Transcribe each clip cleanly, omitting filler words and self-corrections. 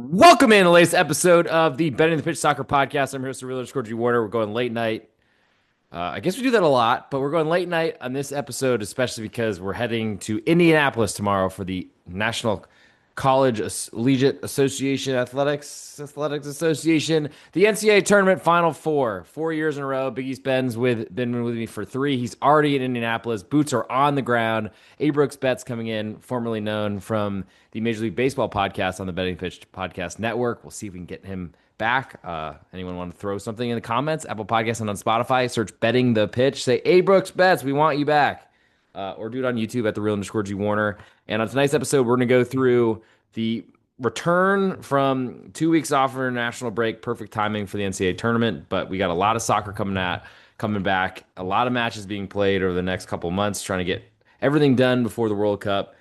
Welcome in the latest episode of the Betting the Pitch Soccer Podcast. I'm your host, the real Score G Warner. We're going late night. I guess we do that a lot, but we're going late night on this episode, especially because we're heading to Indianapolis tomorrow for the National Collegiate Association Athletics Association, the NCAA Tournament Final Four. 4 years in a row. Big East Ben's been with me for three. He's already in Indianapolis. Boots are on the ground. A Brooks Betts coming in, formerly known from the Major League Baseball podcast on the Betting Pitch Podcast Network. We'll see if we can get him back. Anyone want to throw something in the comments? Apple Podcasts and on Spotify. Search Betting the Pitch. Say A Brooks Betts, we want you back. Or do it on YouTube at the real underscore G Warner. And on tonight's episode, we're going to go through the return from 2 weeks off for international break. Perfect timing for the NCAA tournament, but we got a lot of soccer coming back. A lot of matches being played over the next couple months, trying to get everything done before the World Cup.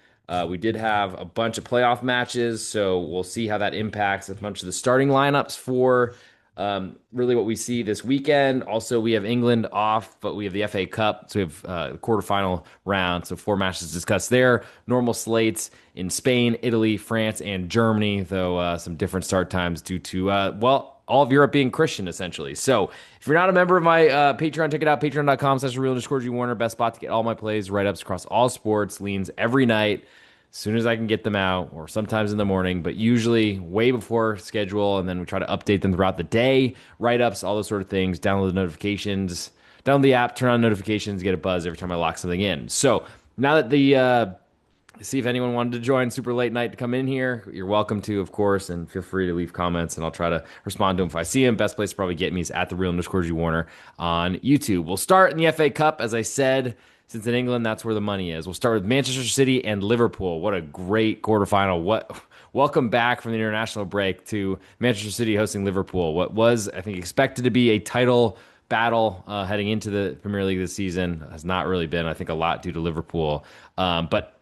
We did have a bunch of playoff matches, so we'll see how that impacts a bunch of the starting lineups for really what we see this weekend. Also, we have England off, but we have the FA Cup, so we have the quarterfinal round. So 4 matches discussed there. Normal slates in Spain, Italy, France, and Germany, though some different start times due to, all of Europe being Christian, essentially. So if you're not a member of my Patreon, check it out, patreon.com/real_G-Warner. Best spot to get all my plays, write-ups across all sports, leans every night as soon as I can get them out, or sometimes in the morning, but usually way before schedule. And then we try to update them throughout the day, write-ups, all those sort of things. Download the notifications, download the app, turn on notifications, get a buzz every time I lock something in. So now that see if anyone wanted to join super late night to come in here, you're welcome to, of course, and feel free to leave comments and I'll try to respond to them if I see them. Best place to probably get me is at the real underscore G Warner on YouTube. We'll start in the FA Cup, as I said. Since in England, that's where the money is. We'll start with Manchester City and Liverpool. What a great quarterfinal. Welcome back from the international break to Manchester City hosting Liverpool. What was, I think, expected to be a title battle heading into the Premier League this season has not really been, I think, a lot due to Liverpool. But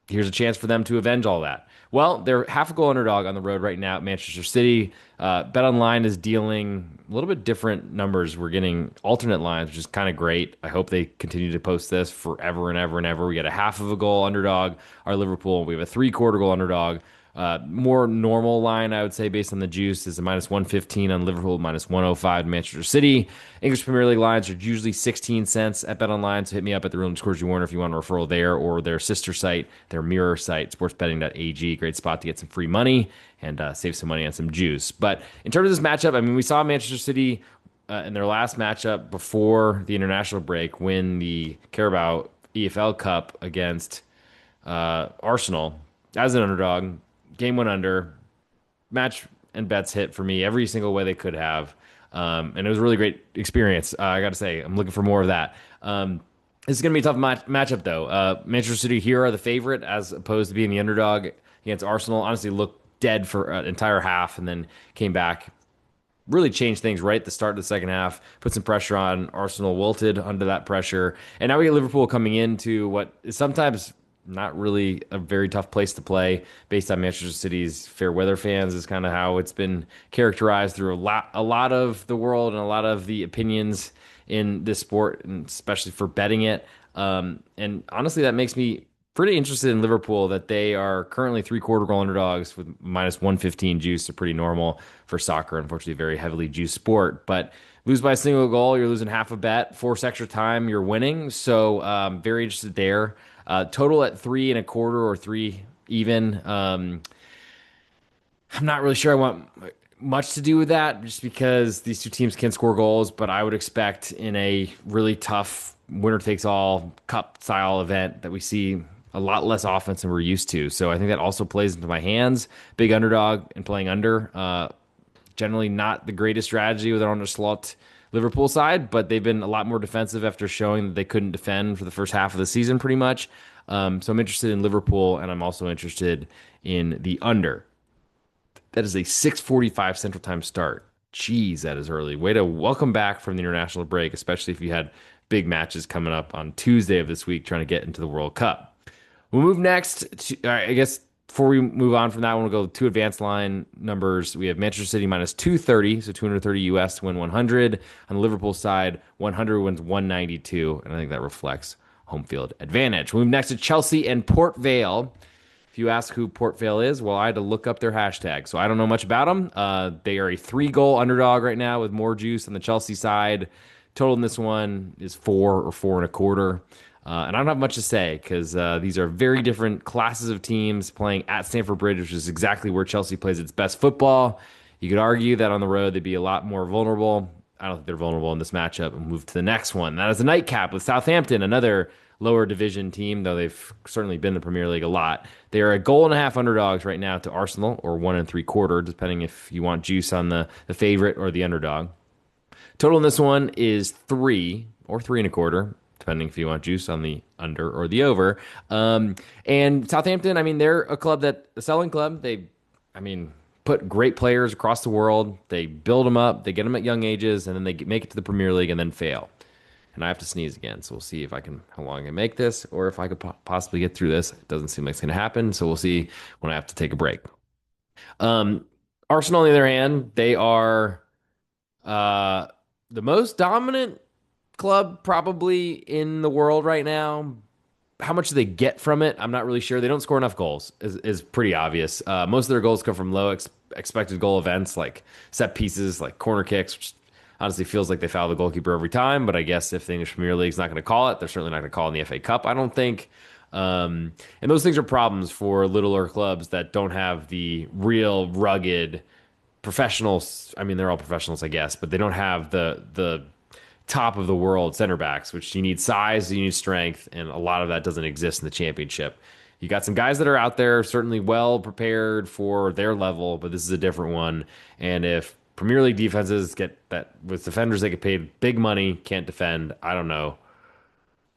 here's a chance for them to avenge all that. Well, they're half a goal underdog on the road right now at Manchester City. Bet Online is dealing a little bit different numbers. We're getting alternate lines, which is kind of great. I hope they continue to post this forever and ever and ever. We get a half of a goal underdog, our Liverpool. We have a 3/4 goal underdog. More normal line, I would say, based on the juice, is a -115 on Liverpool, -105 Manchester City. English Premier League lines are usually 16 cents at BetOnline, so hit me up at the Real Underscore G Warner if you want a referral there, or their sister site, their mirror site, sportsbetting.ag. Great spot to get some free money and save some money on some juice. But in terms of this matchup, I mean, we saw Manchester City in their last matchup before the international break win the Carabao EFL Cup against Arsenal as an underdog. Game went under. Match and bets hit for me every single way they could have. And it was a really great experience. I got to say, I'm looking for more of that. This is going to be a tough matchup, though. Manchester City here are the favorite as opposed to being the underdog against Arsenal. Honestly, looked dead for an entire half and then came back. Really changed things right at the start of the second half, put some pressure on. Arsenal wilted under that pressure. And now we get Liverpool coming into what is sometimes not really a very tough place to play based on Manchester City's fair weather fans is kind of how it's been characterized through a lot of the world and a lot of the opinions in this sport, and especially for betting it. And honestly, that makes me pretty interested in Liverpool, that they are currently 3/4 goal underdogs with -115 juice. So pretty normal for soccer, unfortunately, a very heavily juiced sport. But lose by a single goal, you're losing half a bet. Force extra time, you're winning. So very interested there. Total at 3.25 or 3 even. I'm not really sure I want much to do with that just because these two teams can score goals, but I would expect in a really tough winner takes all cup style event that we see a lot less offense than we're used to. So I think that also plays into my hands. Big underdog and playing under. Generally not the greatest strategy with an underslot Liverpool side, but they've been a lot more defensive after showing that they couldn't defend for the first half of the season pretty much. So I'm interested in Liverpool, and I'm also interested in the under. That is a 6:45 Central Time start. Jeez, that is early. Way to welcome back from the international break, especially if you had big matches coming up on Tuesday of this week trying to get into the World Cup. We'll move next to, I guess, before we move on from that, I want to go to advanced line numbers. We have Manchester City -230, so 230 US to win 100. On the Liverpool side, 100 wins 192, and I think that reflects home field advantage. We'll move next to Chelsea and Port Vale. If you ask who Port Vale is, well, I had to look up their hashtag. So I don't know much about them. They are a 3-goal underdog right now with more juice on the Chelsea side. Total in this one is 4 or 4.25. And I don't have much to say because these are very different classes of teams playing at Stamford Bridge, which is exactly where Chelsea plays its best football. You could argue that on the road they'd be a lot more vulnerable. I don't think they're vulnerable in this matchup. And move to the next one. That is a nightcap with Southampton, another lower division team, though they've certainly been in the Premier League a lot. They are a goal and a half underdogs right now to Arsenal, or 1 3/4, depending if you want juice on the favorite or the underdog. Total in this one is 3 or 3.25, depending if you want juice on the under or the over. And Southampton, I mean, they're a club that a selling club. I mean, put great players across the world. They build them up, they get them at young ages, and then they make it to the Premier League and then fail. And I have to sneeze again, so we'll see if I can how long I can make this, or if I could possibly get through this. It doesn't seem like it's going to happen, so we'll see when I have to take a break. Um, Arsenal, on the other hand, they are uh, the most dominant club probably in the world right now. How much do they get from it? I'm not really sure. They don't score enough goals, is pretty obvious. Most of their goals come from low expected goal events like set pieces, like corner kicks, which honestly feels like they foul the goalkeeper every time. But I guess if the English Premier League's not going to call it, they're certainly not going to call it in the FA Cup, I don't think. And those things are problems for littler clubs that don't have the real rugged professionals. I mean, they're all professionals, I guess, but they don't have the top of the world center backs, which you need size, you need strength, and a lot of that doesn't exist in the championship. You got some guys that are out there certainly well prepared for their level, but this is a different one. And if Premier League defenses get that with defenders they get paid big money, can't defend, I don't know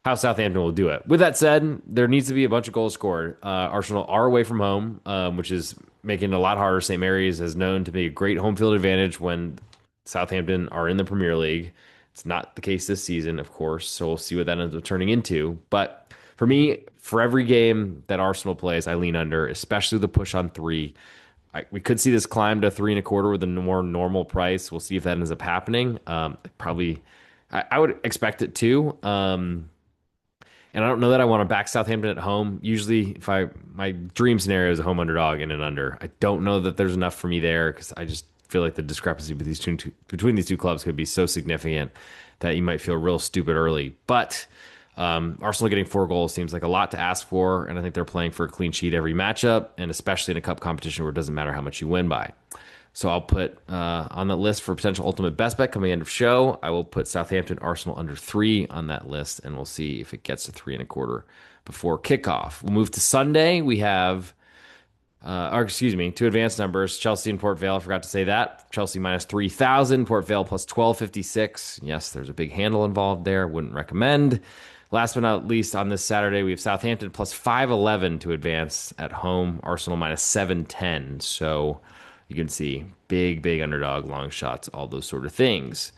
how Southampton will do it. With that said, there needs to be a bunch of goals scored. Arsenal are away from home, which is making it a lot harder. St. Mary's is known to be a great home field advantage when Southampton are in the Premier League. It's not the case this season, of course, so we'll see what that ends up turning into. But for me, for every game that Arsenal plays, I lean under, especially the push on three. We could see this climb to 3.25 with a more normal price. We'll see if that ends up happening. Probably, I would expect it to. And I don't know that I want to back Southampton at home. Usually, if my dream scenario is a home underdog and an under. I don't know that there's enough for me there because I just feel like the discrepancy between these two clubs could be so significant that you might feel real stupid early. But Arsenal getting 4 goals seems like a lot to ask for, and I think they're playing for a clean sheet every matchup, and especially in a cup competition where it doesn't matter how much you win by. So I'll put on the list for potential ultimate best bet coming end of show. I will put Southampton Arsenal under 3 on that list, and we'll see if it gets to 3.25 before kickoff. We'll move to Sunday. We have, or excuse me, two advanced numbers: Chelsea and Port Vale. I forgot to say that. Chelsea minus 3,000, Port Vale plus 1256. Yes, there's a big handle involved there. Wouldn't recommend. Last but not least, on this Saturday, we have Southampton plus 511 to advance at home. Arsenal minus 710. So you can see big underdog, long shots, all those sort of things.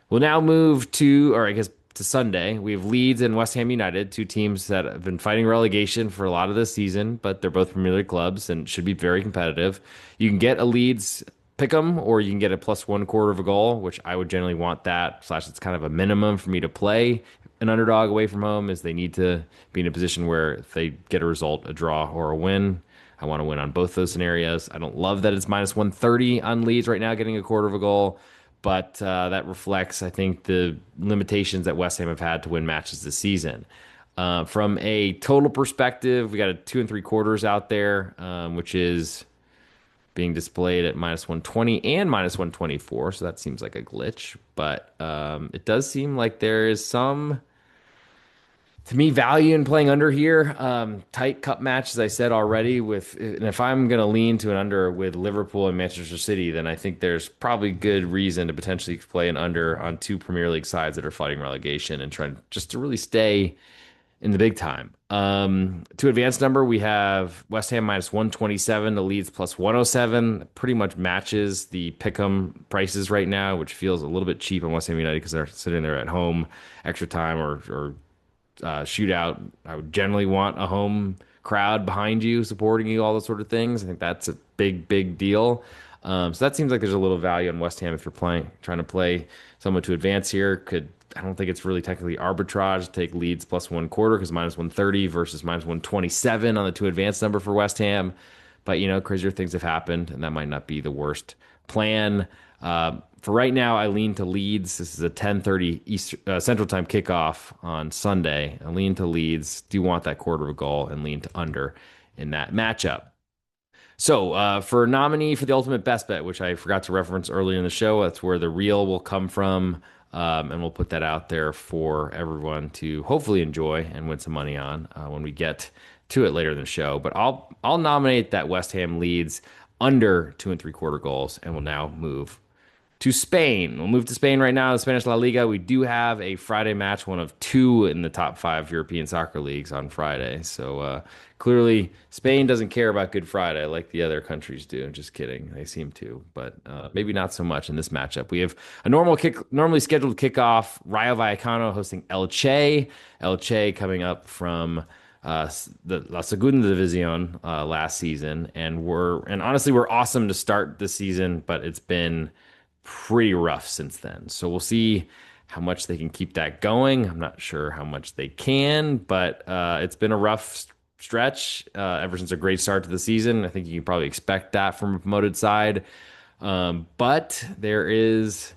We'll now move to, or I guess to Sunday. We have Leeds and West Ham United, two teams that have been fighting relegation for a lot of this season, but they're both Premier League clubs and should be very competitive. You can get a Leeds pick 'em, or you can get a plus 1/4 of a goal, which I would generally want that. Slash, it's kind of a minimum for me to play an underdog away from home, is they need to be in a position where if they get a result, a draw or a win, I want to win on both those scenarios. I don't love that it's minus 130 on Leeds right now, getting a 1/4 of a goal, but that reflects, I think, the limitations that West Ham have had to win matches this season. From a total perspective, we got a 2 3/4 out there, which is being displayed at minus 120 and minus 124. So that seems like a glitch, but it does seem like there is some, to me, value in playing under here. Tight cup match, as I said already. And if I'm going to lean to an under with Liverpool and Manchester City, then I think there's probably good reason to potentially play an under on two Premier League sides that are fighting relegation and trying just to really stay in the big time. To advanced number, we have West Ham minus 127 to Leeds plus 107. Pretty much matches the pick'em prices right now, which feels a little bit cheap on West Ham United because they're sitting there at home, extra time or shootout. I would generally want a home crowd behind you, supporting you, all those sort of things. I think that's a big deal. So that seems like there's a little value on West Ham if you're trying to play someone to advance here. Could I don't think it's really technically arbitrage to take Leeds plus 1/4 because -130 versus -127 on the two advanced number for West Ham. But, crazier things have happened, and that might not be the worst plan. For right now, I lean to Leeds. This is a 10:30 Central Time kickoff on Sunday. I lean to Leeds. Do want that quarter of a goal and lean to under in that matchup. So, for nominee for the ultimate best bet, which I forgot to reference earlier in the show, that's where the reel will come from. And we'll put that out there for everyone to hopefully enjoy and win some money on when we get to it later in the show. But I'll nominate that West Ham Leeds under 2 3/4 goals, and we'll now move to Spain. We'll move to Spain right now, the Spanish La Liga. We do have a Friday match, one of two in the top five European soccer leagues on Friday. So clearly, Spain doesn't care about Good Friday like the other countries do. Just kidding. They seem to, but maybe not so much in this matchup. We have a normally scheduled kickoff. Rayo Vallecano hosting Elche. Elche coming up from the La Segunda División last season, and honestly we're awesome to start the season, but it's been pretty rough since then. So we'll see how much they can keep that going. I'm not sure how much they can, but it's been a rough stretch ever since a great start to the season. I think you can probably expect that from a promoted side. But there is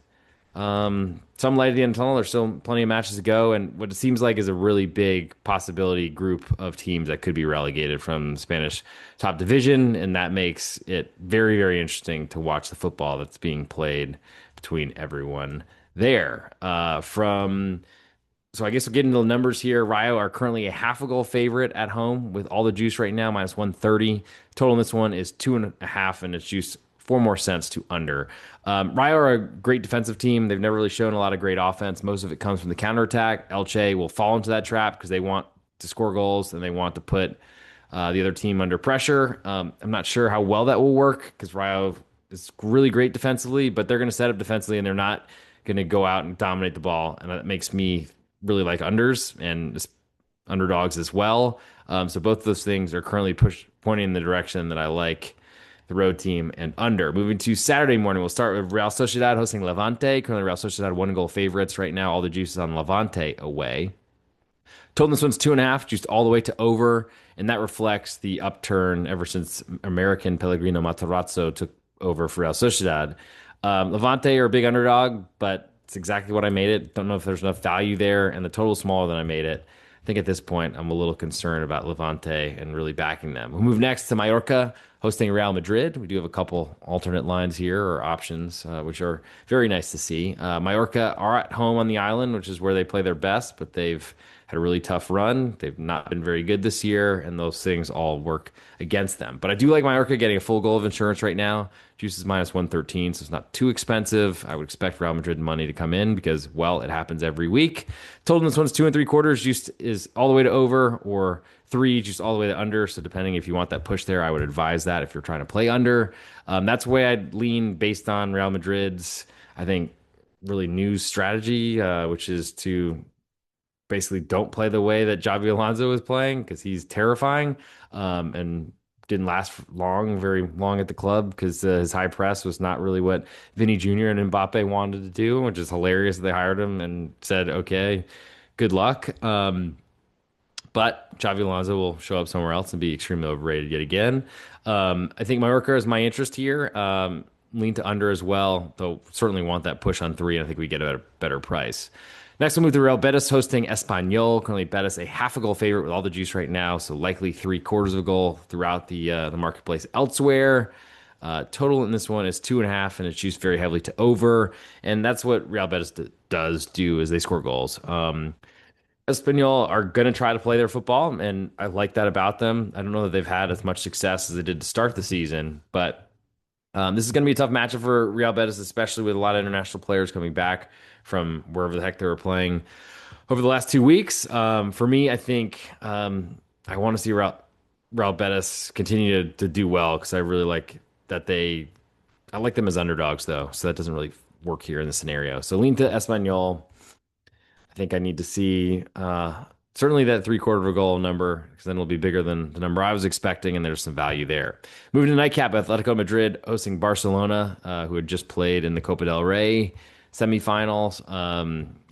some light at the end of the tunnel. There's still plenty of matches to go, and what it seems like is a really big possibility group of teams that could be relegated from Spanish top division, and that makes it very, very interesting to watch the football that's being played between everyone there. So I guess we'll get into the numbers here. Rayo are currently a half a goal favorite at home with all the juice right now, -130. Total in this one is 2.5, and it's juice 4 more cents to under. Rayo are a great defensive team. They've never really shown a lot of great offense. Most of it comes from the counterattack. Elche will fall into that trap because they want to score goals and they want to put the other team under pressure. I'm not sure how well that will work because Rayo is really great defensively, but they're going to set up defensively and they're not going to go out and dominate the ball. And that makes me really like unders and underdogs as well. So both of those things are currently pointing in the direction that I like the road team and under. Moving to Saturday morning, we'll start with Real Sociedad hosting Levante. Currently, Real Sociedad 1 goal favorites right now. All the juice is on Levante away. Total in this one's 2.5, juiced all the way to over, and that reflects the upturn ever since American Pellegrino Matarazzo took over for Real Sociedad. Levante are a big underdog, but it's exactly what I made it. Don't know if there's enough value there, and the total is smaller than I made it. I think at this point, I'm a little concerned about Levante and really backing them. We'll move next to Mallorca hosting Real Madrid. We do have a couple alternate lines here or options, which are very nice to see. Mallorca are at home on the island, which is where they play their best, but they've had a really tough run. They've not been very good this year, and those things all work against them. But I do like Mallorca getting a full goal of insurance right now. Juice is -113, so it's not too expensive. I would expect Real Madrid money to come in because, well, it happens every week. Total in this one's 2 3/4. Juice is all the way to over, or 3, juice all the way to under. So depending if you want that push there, I would advise that if you're trying to play under. That's the way I'd lean based on Real Madrid's, I think, really new strategy, which is to basically don't play the way that Xabi Alonso was playing because he's terrifying and didn't last very long at the club because his high press was not really what Vinny Jr. and Mbappe wanted to do, which is hilarious that they hired him and said, okay, good luck. But Xabi Alonso will show up somewhere else and be extremely overrated yet again. I think Mallorca is my interest here. Lean to under as well, though certainly want that push on 3, and I think we get a better price. Next, we'll move to Real Betis hosting Espanyol. Currently, Betis a half a goal favorite with all the juice right now, so likely 3/4 of a goal throughout the marketplace elsewhere. Total in this one is 2.5, and it's juiced very heavily to over, and that's what Real Betis does do is they score goals. Espanyol are going to try to play their football, and I like that about them. I don't know that they've had as much success as they did to start the season, but this is going to be a tough matchup for Real Betis, especially with a lot of international players coming back from wherever the heck they were playing over the last 2 weeks. For me, I think I want to see Real Betis continue to do well because I really like that I like them as underdogs, though, so that doesn't really work here in the scenario. So lean to Espanyol. I think I need to see certainly that 3/4 of a goal number because then it'll be bigger than the number I was expecting, and there's some value there. Moving to nightcap, Atletico Madrid hosting Barcelona, who had just played in the Copa del Rey semifinals.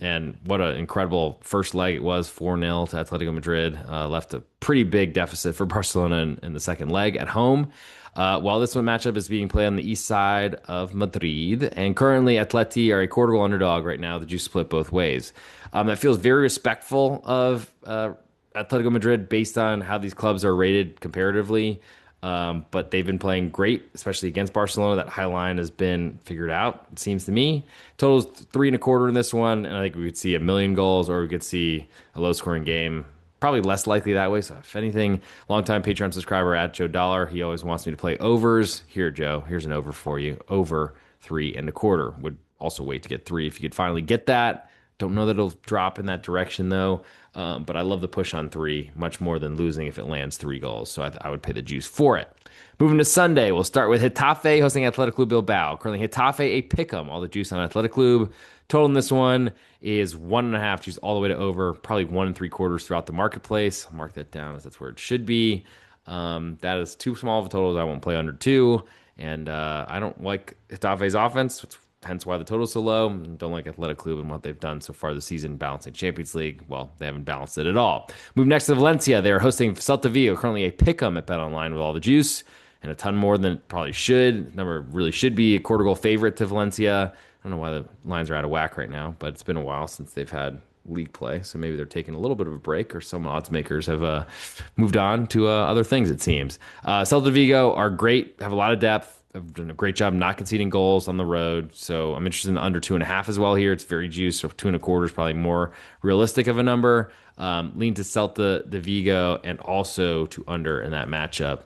And what an incredible first leg it was, 4-0 to Atletico Madrid. Left a pretty big deficit for Barcelona in the second leg at home. While this one matchup is being played on the east side of Madrid, and currently Atleti are a quarter goal underdog right now. The juice split both ways. That feels very respectful of Atletico Madrid based on how these clubs are rated comparatively. But they've been playing great, especially against Barcelona. That high line has been figured out, it seems to me. Totals 3.25 in this one, and I think we could see a million goals, or we could see a low scoring game. Probably less likely that way. So if anything, longtime Patreon subscriber at Joe Dollar, he always wants me to play overs. Here, Joe, here's an over for you. Over 3.25. Would also wait to get three if you could finally get that. Don't know that it'll drop in that direction though. But I love the push on three much more than losing if it lands 3 goals. So I would pay the juice for it. Moving to Sunday, we'll start with Getafe hosting Athletic Club Bilbao. Currently, Getafe a pick'em. All the juice on Athletic Club. Total in this one is 1.5 juice all the way to over. Probably 1.75 throughout the marketplace. I'll mark that down as that's where it should be. That is too small of a total. I won't play under 2. And I don't like Getafe's offense. Hence why the total's so low. Don't like Athletic Club and what they've done so far this season balancing Champions League. Well, they haven't balanced it at all. Move next to Valencia. They're hosting Celta Vigo, currently a pick'em at Bet Online with all the juice and a ton more than it probably should. Number really should be a quarter goal favorite to Valencia. I don't know why the lines are out of whack right now, but it's been a while since they've had league play, so maybe they're taking a little bit of a break, or some odds makers have moved on to other things, it seems. Celta Vigo are great, have a lot of depth, have done a great job not conceding goals on the road, so I'm interested in the under 2.5 as well here. It's very juiced, so 2.25 is probably more realistic of a number. Lean to Celta de Vigo and also to under in that matchup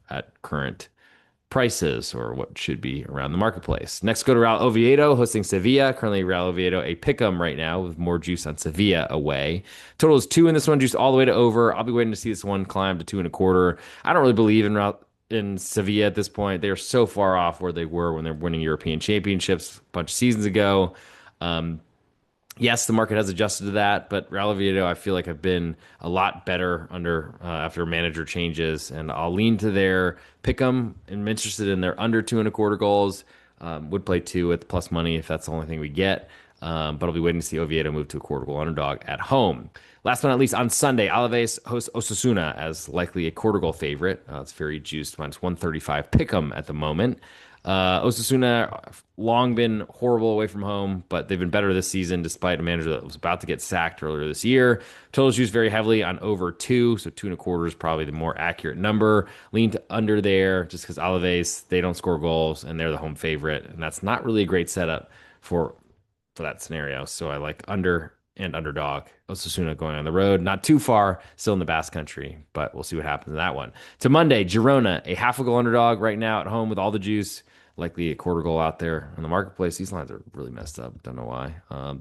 at current prices, or what should be around the marketplace. Next, go to Real Oviedo hosting Sevilla. Currently, Real Oviedo a pick'em right now with more juice on Sevilla away. Total is 2 in this one, juice all the way to over. I'll be waiting to see this one climb to 2.25. I don't really believe in Sevilla at this point. They are so far off where they were when they're winning European championships a bunch of seasons ago. Yes, the market has adjusted to that, but Real Oviedo, I feel like, have been a lot better under after manager changes, and I'll lean to their pick 'em. I'm interested in their under 2.25 goals. Would play 2 with plus money if that's the only thing we get. But I'll be waiting to see Oviedo move to a quarter goal underdog at home. Last but not least, on Sunday, Alaves hosts Osasuna as likely a quarter goal favorite. It's very juiced, minus 135 pick 'em at the moment. Osasuna have long been horrible away from home, but they've been better this season despite a manager that was about to get sacked earlier this year. Totals used very heavily on over 2, so 2.25 is probably the more accurate number. Lean to under there just because Alaves, they don't score goals and they're the home favorite, and that's not really a great setup for that scenario. So I like under and underdog. Osasuna going on the road, not too far, still in the Basque Country, but we'll see what happens in that one. To Monday, Girona, a half a goal underdog right now at home with all the juice. Likely a quarter goal out there in the marketplace. These lines are really messed up. Don't know why.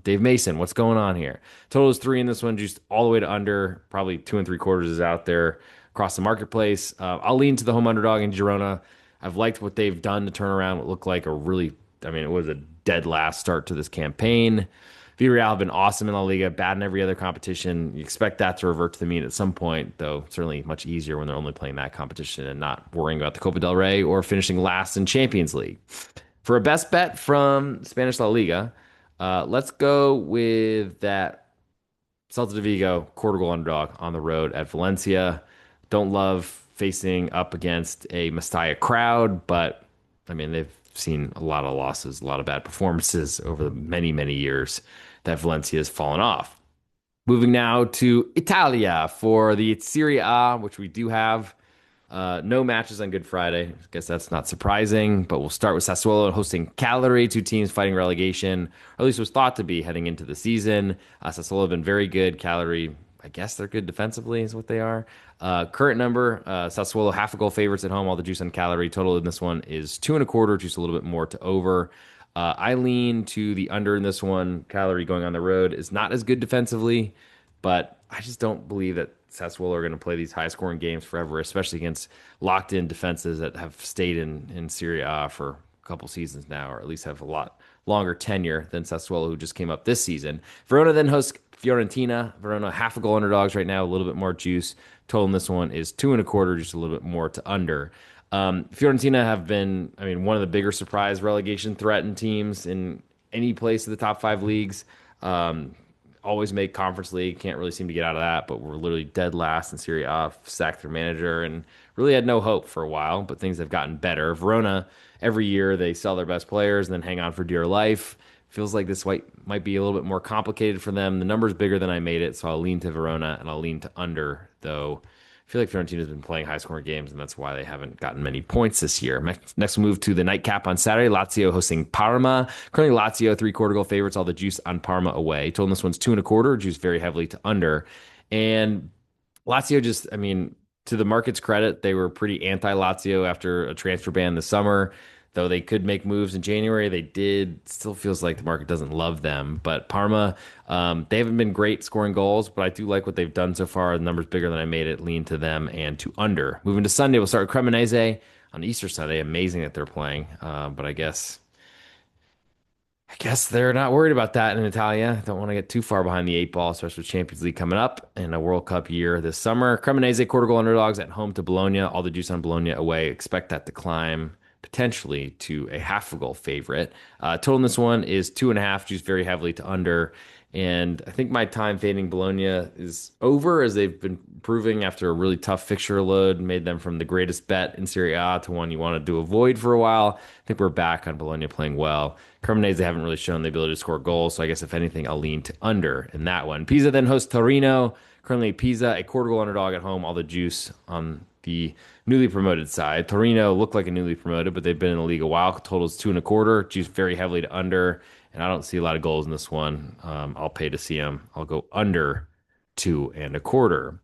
Dave Mason, what's going on here? Total is 3 in this one, just all the way to under. Probably 2.75 is out there across the marketplace. I'll lean to the home underdog in Girona. I've liked what they've done to turn around what looked like a really, I mean, it was a dead last start to this campaign. Villarreal have been awesome in La Liga, bad in every other competition. You expect that to revert to the mean at some point, though certainly much easier when they're only playing that competition and not worrying about the Copa del Rey or finishing last in Champions League. For a best bet from Spanish La Liga, let's go with that Celta de Vigo quarter goal underdog on the road at Valencia. Don't love facing up against a Mestalla crowd, but I mean, they've seen a lot of losses, a lot of bad performances over the many, many years that Valencia has fallen off. Moving now to Italia for the Serie A, which we do have. No matches on Good Friday. I guess that's not surprising, but we'll start with Sassuolo hosting Cagliari, 2 teams fighting relegation, or at least was thought to be heading into the season. Sassuolo have been very good. Cagliari, I guess they're good defensively is what they are. Current number, Sassuolo half a goal favorites at home. All the juice on Cagliari. Total in this one is 2.25, just a little bit more to over. I lean to the under in this one. Cagliari going on the road is not as good defensively, but I just don't believe that Sassuolo are going to play these high-scoring games forever, especially against locked-in defenses that have stayed in Serie A for a couple seasons now, or at least have a lot longer tenure than Sassuolo, who just came up this season. Verona then hosts Fiorentina. Verona half a goal underdogs right now, a little bit more juice. Total in this one is 2.25, just a little bit more to under. Fiorentina have been, I mean, one of the bigger surprise relegation threatened teams in any place in the top five leagues. Um, Always make conference league. Can't really seem to get out of that, but we're literally dead last in Serie A, sacked their manager, and really had no hope for a while. But things have gotten better. Verona, every year they sell their best players and then hang on for dear life. Feels like this might be a little bit more complicated for them. The number's bigger than I made it, so I'll lean to Verona and I'll lean to under, though. I feel like Fiorentina's been playing high scoring games, and that's why they haven't gotten many points this year. Next, we'll move to the nightcap on Saturday. Lazio hosting Parma. Currently, Lazio, three-quarter goal favorites, all the juice on Parma away. Total in this one's 2.25, juice very heavily to under. And Lazio just, I mean, to the market's credit, they were pretty anti-Lazio after a transfer ban this summer. Though they could make moves in January, they did. Still feels like the market doesn't love them. But Parma, they haven't been great scoring goals, but I do like what they've done so far. The number's bigger than I made it. Lean to them and to under. Moving to Sunday, we'll start with Cremonese on Easter Sunday. Amazing that they're playing, but I guess they're not worried about that in Italia. Don't want to get too far behind the eight ball, especially with Champions League coming up and a World Cup year this summer. Cremonese quarter goal underdogs at home to Bologna. All the juice on Bologna away. Expect that to climb potentially to a half a goal favorite. Total in this one is 2.5, juice very heavily to under. And I think my time fading Bologna is over as they've been proving after a really tough fixture load, made them from the greatest bet in Serie A to one you wanted to avoid for a while. I think we're back on Bologna playing well. Cremonese haven't really shown the ability to score goals, so I guess if anything, I'll lean to under in that one. Pisa then hosts Torino. Currently, Pisa, a quarter goal underdog at home, all the juice on the newly promoted side. Torino looked like a newly promoted, but they've been in the league a while. Totals 2.25, juice very heavily to under. And I don't see a lot of goals in this one. I'll pay to see them. I'll go under 2.25.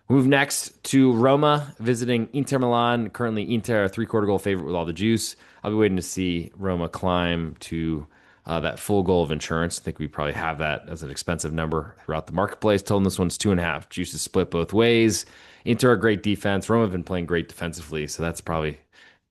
Move next to Roma visiting Inter Milan. Currently, Inter a three-quarter goal favorite with all the juice. I'll be waiting to see Roma climb to that full goal of insurance. I think we probably have that as an expensive number throughout the marketplace. Total in this one's 2.5. Juice is split both ways. Inter a great defense. Roma have been playing great defensively, so that's probably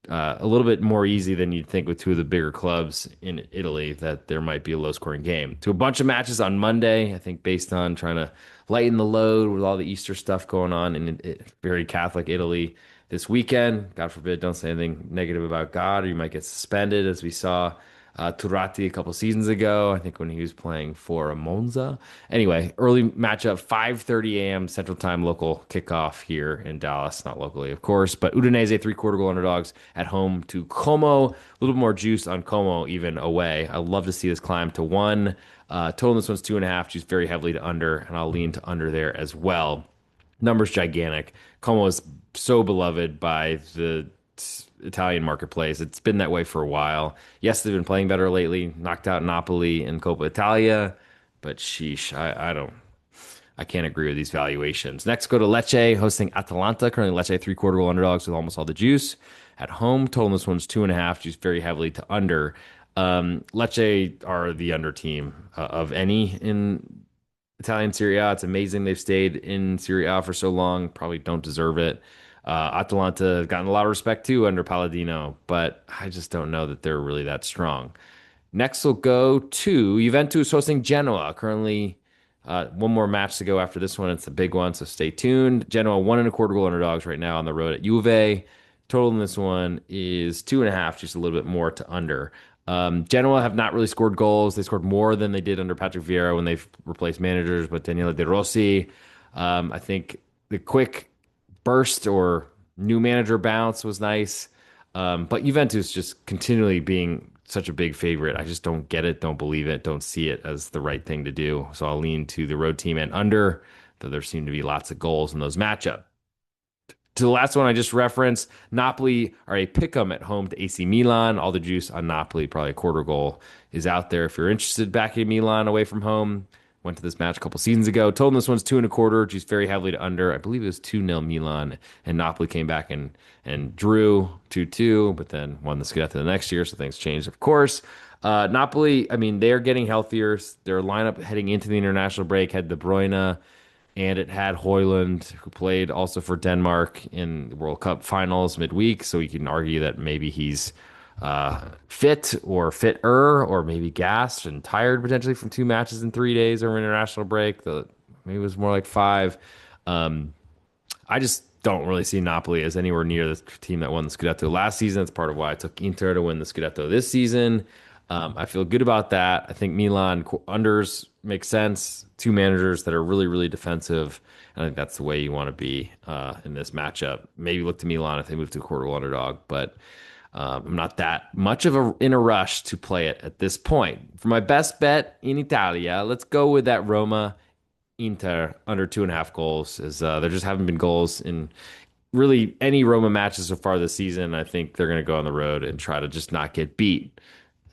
a little bit more easy than you'd think with two of the bigger clubs in Italy, that there might be a low scoring game. To a bunch of matches on Monday, I think based on trying to lighten the load with all the Easter stuff going on in very Catholic Italy this weekend. God forbid, don't say anything negative about God or you might get suspended, as we saw Turati a couple seasons ago, I think when he was playing for Monza. Anyway, early matchup, 5:30 a.m. Central Time local kickoff here in Dallas. Not locally, of course, but Udinese three-quarter goal underdogs at home to Como. A little bit more juice on Como even away. I love to see this climb to one. Total in this one's 2.5. Juice very heavily to under, and I'll lean to under there as well. Numbers gigantic. Como is so beloved by the Italian marketplace. It's been that way for a while. Yes, they've been playing better lately, knocked out Napoli in Coppa Italia, but sheesh, I can't agree with these valuations. Next, go to Lecce hosting Atalanta. Currently, Lecce three-quarter goal underdogs with almost all the juice. At home, total in this one's 2.5, juice very heavily to under. Lecce are the under team of any in Italian Serie A. It's amazing they've stayed in Serie A for so long. Probably don't deserve it. Atalanta have gotten a lot of respect too under Palladino, but I just don't know that they're really that strong. Next, we'll go to Juventus hosting Genoa. Currently, one more match to go after this one. It's a big one, so stay tuned. Genoa 1.25 goal underdogs right now on the road at Juve. Total in this one is 2.5, just a little bit more to under. Genoa have not really scored goals. They scored more than they did under Patrick Vieira when they've replaced managers, but Daniele De Rossi. I think the quick burst or new manager bounce was nice. But Juventus just continually being such a big favorite. I just don't get it, don't believe it, don't see it as the right thing to do. So I'll lean to the road team and under, though there seem to be lots of goals in those matchups. To the last one I just referenced, Napoli are a pick'em at home to AC Milan. All the juice on Napoli, probably a quarter goal, is out there if you're interested. Backing Milan away from home. Went to this match a couple seasons ago. Told them this one's 2.25. Juice very heavily to under. I believe it was 2-0 Milan, and Napoli came back and drew 2-2, but then won the Scudetto the next year, so things changed, of course. Napoli, I mean, they're getting healthier. Their lineup heading into the international break had De Bruyne, and it had Højlund, who played also for Denmark in the World Cup finals midweek. So you can argue that maybe he's fit or fitter, or maybe gassed and tired potentially from two matches in 3 days over international break. Maybe it was more like five. I just don't really see Napoli as anywhere near the team that won the Scudetto last season. That's part of why I took Inter to win the Scudetto this season. I feel good about that. I think Milan unders make sense. Two managers that are really, really defensive. And I think that's the way you want to be in this matchup. Maybe look to Milan if they move to a quarter underdog, but I'm not that much of in a rush to play it at this point. For my best bet in Italia, let's go with that Roma Inter under 2.5 goals, as there just haven't been goals in really any Roma matches so far this season. I think they're going to go on the road and try to just not get beat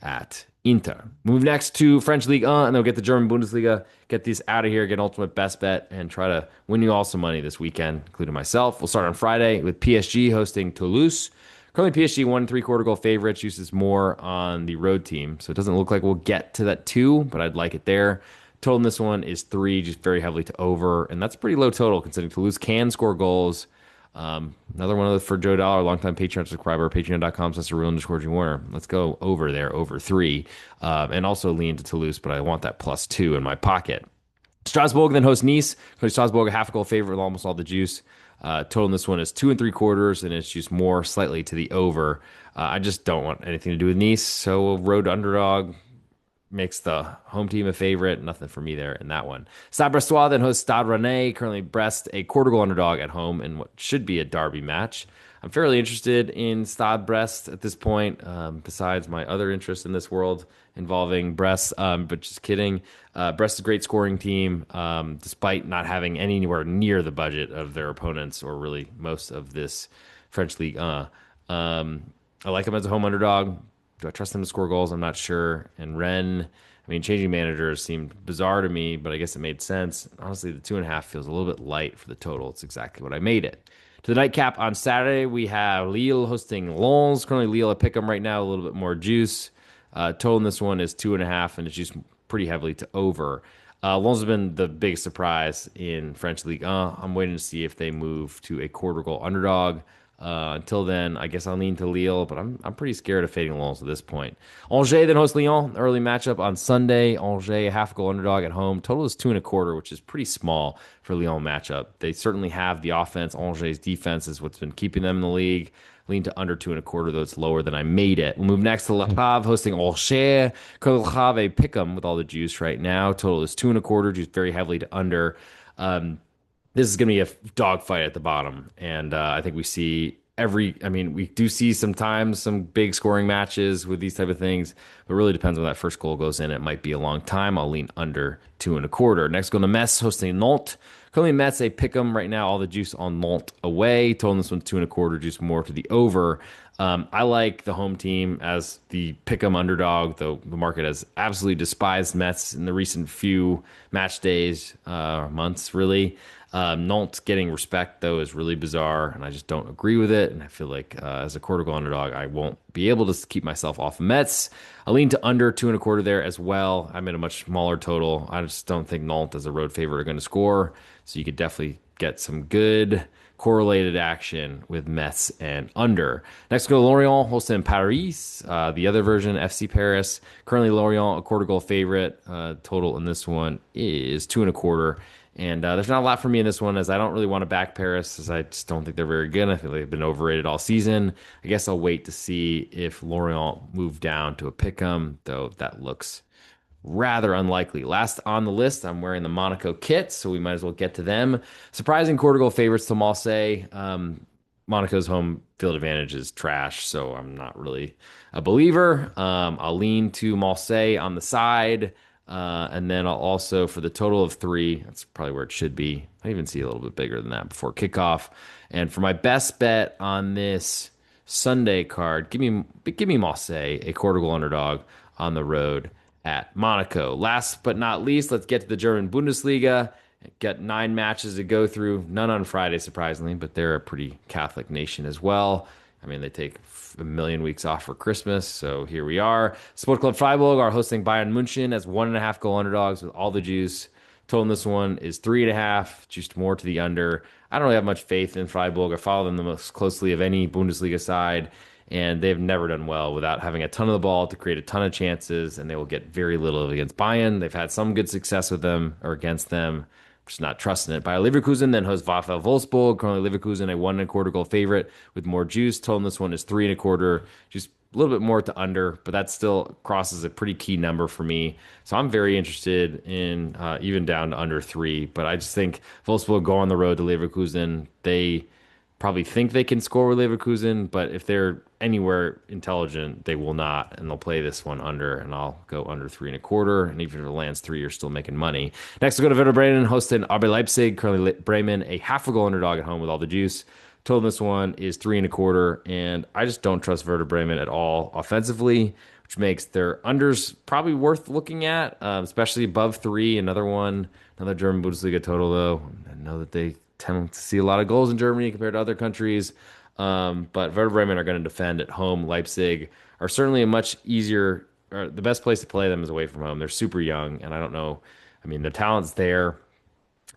at Inter. Move next to French League 1, and they'll get the German Bundesliga. Get these out of here, get an ultimate best bet, and try to win you all some money this weekend, including myself. We'll start on Friday with PSG hosting Toulouse. Currently, PSG 1.75 goal favorites, uses more on the road team, so it doesn't look like we'll get to that 2, but I'd like it there. Total in this one is 3, just very heavily to over, and that's a pretty low total considering Toulouse can score goals. Another one of those for Joe Dollar, longtime Patreon subscriber, patreon.com/real_Warner. Let's go over there, over 3, and also lean to Toulouse, but I want that +2 in my pocket. Strasbourg then hosts Nice. Strasbourg a half goal favorite with almost all the juice. Total in this one is 2.75, and it's just more slightly to the over. I just don't want anything to do with Nice, so road underdog makes the home team a favorite. Nothing for me there in that one. Stade Brestois then hosts Stade Rennais. Currently Brest a quarter goal underdog at home in what should be a derby match. I'm fairly interested in Stade Brest at this point, besides my other interest in this world involving Brest, but just kidding. Brest is a great scoring team, despite not having anywhere near the budget of their opponents or really most of this French league. I like them as a home underdog. Do I trust them to score goals? I'm not sure. And Rennes, I mean, changing managers seemed bizarre to me, but I guess it made sense. Honestly, the 2.5 feels a little bit light for the total. It's exactly what I made it. To the nightcap on Saturday, we have Lille hosting Lens. Currently, Lille at pick'em right now, a little bit more juice. Total in this one is 2.5, and it's just pretty heavily to over. Lens has been the big surprise in French League 1. I'm waiting to see if they move to a quarter goal underdog. Until then, I guess I'll lean to Lille, but I'm pretty scared of fading Lens at this point. Angers then hosts Lyon. Early matchup on Sunday. Angers a half goal underdog at home. Total is 2.25, which is pretty small for Lyon matchup. They certainly have the offense. Angers' defense is what's been keeping them in the league. Lean to under 2.25, though it's lower than I made it. We'll move next to Le Havre hosting Auxerre. Le Havre pick 'em with all the juice right now. Total is 2.25, juice very heavily to under. This is going to be a dogfight at the bottom. And I think we see we do see sometimes some big scoring matches with these type of things, but it really depends when that first goal goes in. It might be a long time. I'll lean under 2.25. Next, go to Metz hosting Nantes. Currently, Metz, they pick them right now. All the juice on Nantes away. Total this one 2.25, juice more to the over. I like the home team as the pick'em underdog, though the market has absolutely despised Metz in the recent few match days, months, really. Nantes getting respect, though, is really bizarre, and I just don't agree with it. And I feel like as a quarter goal underdog, I won't be able to keep myself off of Metz. I lean to under 2.25 there as well. I'm at a much smaller total. I just don't think Nantes as a road favorite are going to score, so you could definitely get some good correlated action with Metz and under. Next, go to Lorient, hosting Paris, the other version, FC Paris. Currently, Lorient, a quarter goal favorite. Total in this one is 2.25. And there's not a lot for me in this one, as I don't really want to back Paris, as I just don't think they're very good. I feel like they've been overrated all season. I guess I'll wait to see if Lorient move down to a pick'em, though that looks rather unlikely. Last on the list, I'm wearing the Monaco kit, so we might as well get to them. Surprising quarter goal favorites to Marseille. Monaco's home field advantage is trash, so I'm not really a believer. I'll lean to Marseille on the side. And then I'll also, for the total of 3, that's probably where it should be. I even see a little bit bigger than that before kickoff. And for my best bet on this Sunday card, give me Marseille, a quarter goal underdog on the road at Monaco. Last but not least, let's get to the German Bundesliga. Got 9 matches to go through, none on Friday, surprisingly, but they're a pretty Catholic nation as well. I mean, they take a million weeks off for Christmas, so here we are. Sport Club Freiburg are hosting Bayern München as 1.5 goal underdogs with all the juice. Total in this one is 3.5, just more to the under. I don't really have much faith in Freiburg. I follow them the most closely of any Bundesliga side, and they've never done well without having a ton of the ball to create a ton of chances, and they will get very little against Bayern. They've had some good success with them or against them. Just not trusting it. Bayer Leverkusen then hosts VfL Wolfsburg. Currently Leverkusen a 1.25 goal favorite with more juice. Total in this one is 3.25. Just a little bit more to under, but that still crosses a pretty key number for me. So I'm very interested in even down to under 3. But I just think Wolfsburg go on the road to Leverkusen. They probably think they can score with Leverkusen, but if they're anywhere intelligent, they will not, and they'll play this one under, and I'll go under 3.25. And even if it lands 3, you're still making money. Next, we'll go to Werder Bremen, hosting RB Leipzig. Currently, Bremen a half a goal underdog at home with all the juice. Total this one is 3.25, and I just don't trust Werder Bremen at all offensively, which makes their unders probably worth looking at, especially above 3. Another German Bundesliga total, though. I know that they tend to see a lot of goals in Germany compared to other countries. But Werder Bremen are going to defend at home. Leipzig are certainly a much easier, or the best place to play them is away from home. They're super young, and I don't know. I mean, the talent's there.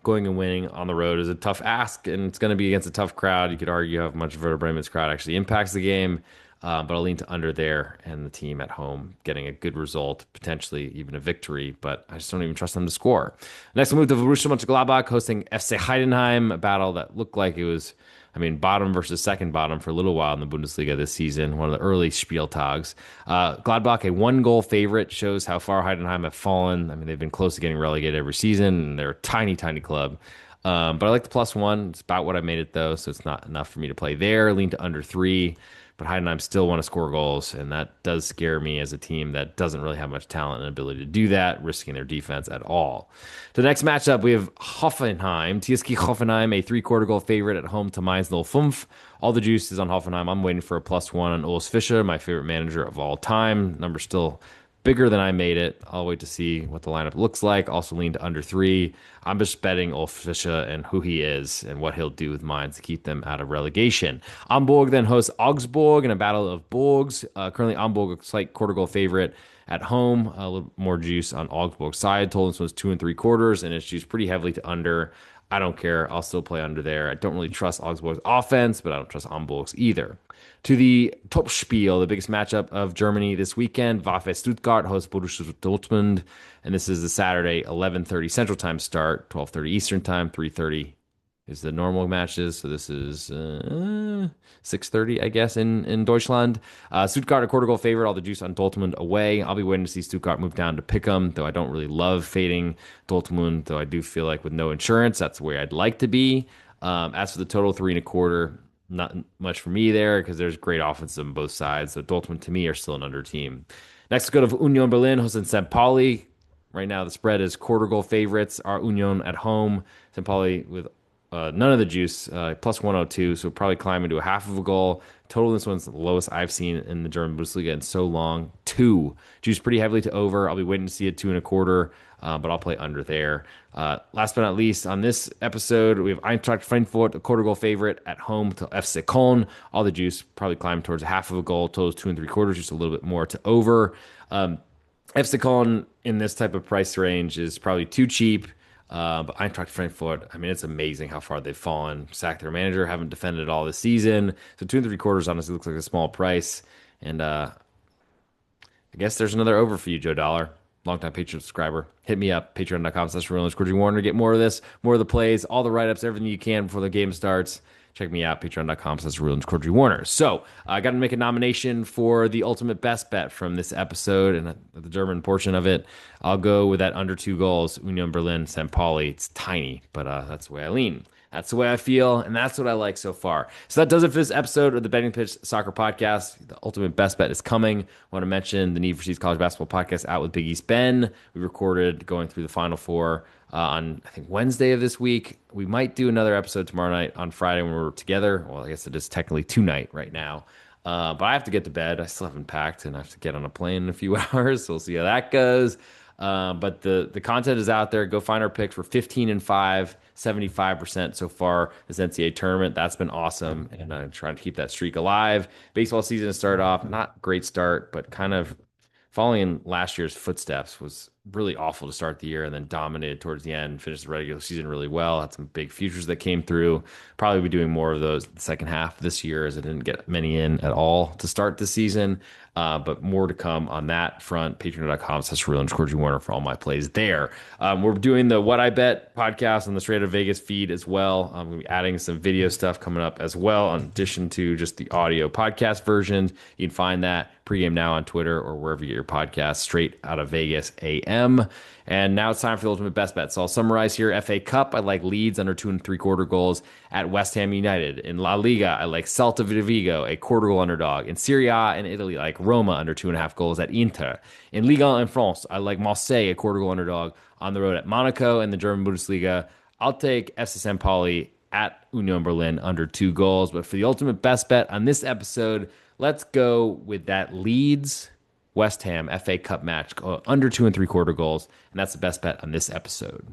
Going and winning on the road is a tough ask, and it's going to be against a tough crowd. You could argue how much Werder Bremen's crowd actually impacts the game, but I'll lean to under there and the team at home getting a good result, potentially even a victory, but I just don't even trust them to score. Next, we'll move to Borussia Mönchengladbach hosting FC Heidenheim, a battle that looked like it was, I mean, bottom versus second bottom for a little while in the Bundesliga this season, one of the early Spieltags. Gladbach, a 1-goal favorite, shows how far Heidenheim have fallen. I mean, they've been close to getting relegated every season, and they're a tiny, tiny club. But I like the +1. It's about what I made it, though, so it's not enough for me to play there. Lean to under 3. But Heidenheim still want to score goals, and that does scare me as a team that doesn't really have much talent and ability to do that, risking their defense at all. The next matchup, we have Hoffenheim. TSG Hoffenheim, a 3-quarter goal favorite at home to Mainz 05. All the juice is on Hoffenheim. I'm waiting for a +1 on Urs Fischer, my favorite manager of all time. Number still bigger than I made it. I'll wait to see what the lineup looks like. Also lean to under 3. I'm just betting Ulf Fischer and who he is and what he'll do with Mainz to keep them out of relegation. Hamburg then hosts Augsburg in a battle of Borgs. Currently, Hamburg a slight quarter goal favorite at home. A little more juice on Augsburg's side. Total this was 2.75, and it's juiced pretty heavily to under. I don't care. I'll still play under there. I don't really trust Augsburg's offense, but I don't trust Hamburg's either. To the Topspiel, the biggest matchup of Germany this weekend. VfB Stuttgart hosts Borussia Dortmund, and this is the Saturday 11:30 Central Time start, 12:30 Eastern Time, 3:30 is the normal matches. So this is 6:30, I guess, in Deutschland. Stuttgart a quarter goal favorite. All the juice on Dortmund away. I'll be waiting to see Stuttgart move down to pick 'em, though I don't really love fading Dortmund, though I do feel like with no insurance, that's where I'd like to be. As for the total, 3.25. Not much for me there because there's great offense on both sides. So Dortmund to me are still an under team. Next, we'll go to Union Berlin hosting St. Pauli. Right now, the spread is quarter goal favorites. Our Union at home. St. Pauli with none of the juice, +102. So probably climbing to a half of a goal. Total, this one's the lowest I've seen in the German Bundesliga in so long. 2. Juice pretty heavily to over. I'll be waiting to see it 2.25. But I'll play under there. Last but not least, on this episode, we have Eintracht Frankfurt, a quarter goal favorite at home to FC Köln. All the juice probably climbed towards a half of a goal. Total is 2.75, just a little bit more to over. FC Köln in this type of price range is probably too cheap. But Eintracht Frankfurt, I mean, it's amazing how far they've fallen. Sacked their manager, haven't defended it all this season. So 2.75 honestly looks like a small price. And I guess there's another over for you, Joe Dollar. Longtime Patreon subscriber. Hit me up, patreon.com/RealNewsCourtney to get more of this, more of the plays, all the write-ups, everything you can before the game starts. Check me out, patreon.com/RealNewsCourtney. So I got to make a nomination for the ultimate best bet from this episode and the German portion of it. I'll go with that under 2 goals, Union Berlin, St. Pauli. It's tiny, but that's the way I lean. That's the way I feel, and that's what I like so far. So that does it for this episode of the Betting Pitch Soccer Podcast. The ultimate best bet is coming. I want to mention the Need for Speed College Basketball Podcast out with Big East Ben. We recorded going through the Final Four on, I think, Wednesday of this week. We might do another episode tomorrow night on Friday when we're together. Well, I guess it is technically tonight right now. But I have to get to bed. I still haven't packed, and I have to get on a plane in a few hours. So we'll see how that goes. But the content is out there. Go find our picks. We're 15-5, 75% so far this NCAA tournament. That's been awesome, and I'm trying to keep that streak alive. Baseball season started off not great start, but kind of following in last year's footsteps was really awful to start the year and then dominated towards the end, finished the regular season really well. Had some big futures that came through. Probably be doing more of those the second half this year as I didn't get many in at all to start the season. But more to come on that front. Patreon.com/Real_Corgi Warner for all my plays there. We're doing the What I Bet podcast on the Straight Out of Vegas feed as well. I'm going to be adding some video stuff coming up as well, in addition to just the audio podcast versions. You can find that pregame now on Twitter or wherever you get your podcast, Straight Out of Vegas AM. And now it's time for the ultimate best bet. So I'll summarize here. FA Cup, I like Leeds under 2 3/4 goals at West Ham United. In La Liga, I like Celta de Vigo, a quarter goal underdog. In Serie A in Italy, I like Roma under 2.5 goals at Inter. In Ligue 1 in France, I like Marseille, a quarter goal underdog on the road at Monaco. In the German Bundesliga, I'll take FC St. Pauli at Union Berlin under 2 goals. But for the ultimate best bet on this episode, let's go with that Leeds West Ham FA Cup match under 2 3/4 goals. And that's the best bet on this episode.